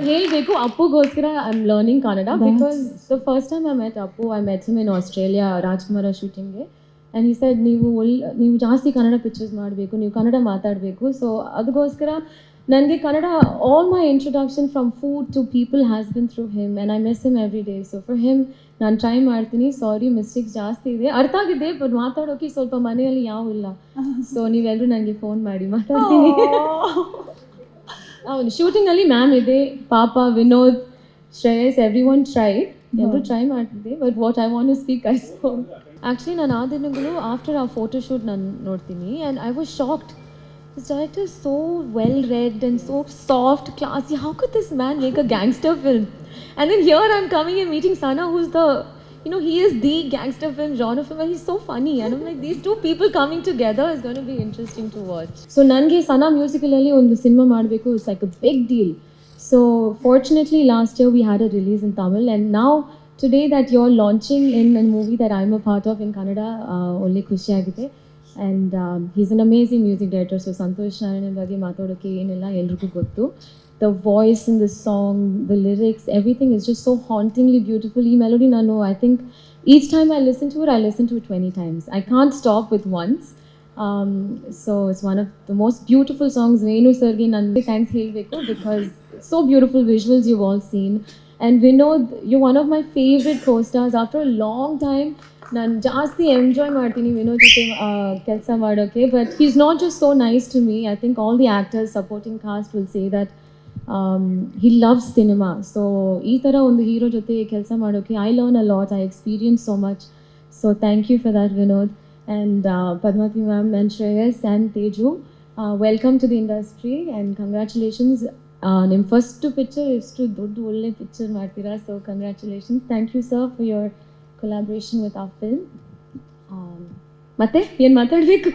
ಹೇಳಬೇಕು ಅಪ್ಪುಗೋಸ್ಕರ I am learning Kannada because the first time I met Appu I met him in Australia Rajakumara ಶೂಟಿಂಗ್ಗೆ and ಈ side ನೀವು ಜಾಸ್ತಿ ಕನ್ನಡ ಪಿಕ್ಚರ್ಸ್ ಮಾಡಬೇಕು ನೀವು ಕನ್ನಡ ಮಾತಾಡಬೇಕು ಸೊ ಅದಕ್ಕೋಸ್ಕರ ನನಗೆ Kannada all my introduction from food to people has been through him and I miss him every day so for him ನಾನು ಟ್ರೈ ಮಾಡ್ತೀನಿ ಸಾರಿ ಮಿಸ್ಟೇಕ್ಸ್ ಜಾಸ್ತಿ ಇದೆ ಅರ್ಥ ಆಗಿದೆ ಬಟ್ ಮಾತಾಡೋಕೆ ಸ್ವಲ್ಪ ಮನೆಯಲ್ಲಿ ಯಾವ ಇಲ್ಲ ಸೊ ನೀವೆಲ್ಲರೂ ನನಗೆ ಫೋನ್ ಮಾಡಿ ಮಾತಾಡ್ತೀನಿ ಹೌದು ಶೂಟಿಂಗಲ್ಲಿ ಮ್ಯಾಮ್ ಇದೆ ಪಾಪ Vinod Shreyas every one try ಎಲ್ಲರೂ ಟ್ರೈ ಮಾಡ್ತಿದ್ದೆ but what I want to speak I spoke actually ನಾನು ಆ ದಿನಗಳು ಆಫ್ಟರ್ ಆ ಫೋಟೋಶೂಟ್ ನಾನು ನೋಡ್ತೀನಿ and I was shocked this director is so well read and so soft, classy. How could this man make a gangster film? And then here I'm coming and meeting Sana, who's the, he is the gangster film genre film, and he's so funny. And I'm like, these two people coming together is going to be interesting to watch. So ನನಗೆ Sana musically ಒಂದು cinema ಮಾಡಬೇಕು it's like a big deal. So fortunately last year we had a release in Tamil, and now today that you're launching in a movie that I'm a part of in Kannada, only ಖುಷಿ ಆಗಿದೆ. And he's an amazing music director, so Santosh Narayan ಬಗ್ಗೆ ಮಾತಾಡೋಕೆ ಏನಿಲ್ಲ ಎಲ್ರಿಗೂ ಗೊತ್ತು. The voice in the song, the lyrics, everything is just so hauntingly beautiful. ಈ melody ನಾನು I think each time I listen to it 20 times. I can't stop with once. So it's one of the most beautiful songs. Venu ಸರ್ಗೆ ನಾನು thanks ಹೇಳಬೇಕು because so beautiful visuals you've all seen. And Vinod, you're one of my favorite co-stars. After a long time ನಾನು ಜಾಸ್ತಿ enjoy ಮಾಡ್ತೀನಿ ವಿನೋದ್ ಜೊತೆ ಕೆಲಸ ಮಾಡೋಕ್ಕೆ but he is not just so nice to me I think all the actors supporting cast will say that he loves cinema so ಈ ಥರ ಒಂದು hero ಜೊತೆ ಕೆಲಸ ಮಾಡೋಕ್ಕೆ I learn a lot I experience so much so thank you for that Vinod and Padmavati ma'am and Shreyas and Teju welcome to the industry and congratulations ನಿಮ್ಮ first picture ಎಷ್ಟು ದೊಡ್ಡ ಒಳ್ಳೆ ಪಿಕ್ಚರ್ ಮಾಡ್ತೀರಾ so congratulations thank you sir for your collaboration with our film. ಮತ್ತೆ ಏನು ಮಾತಾಡಬೇಕು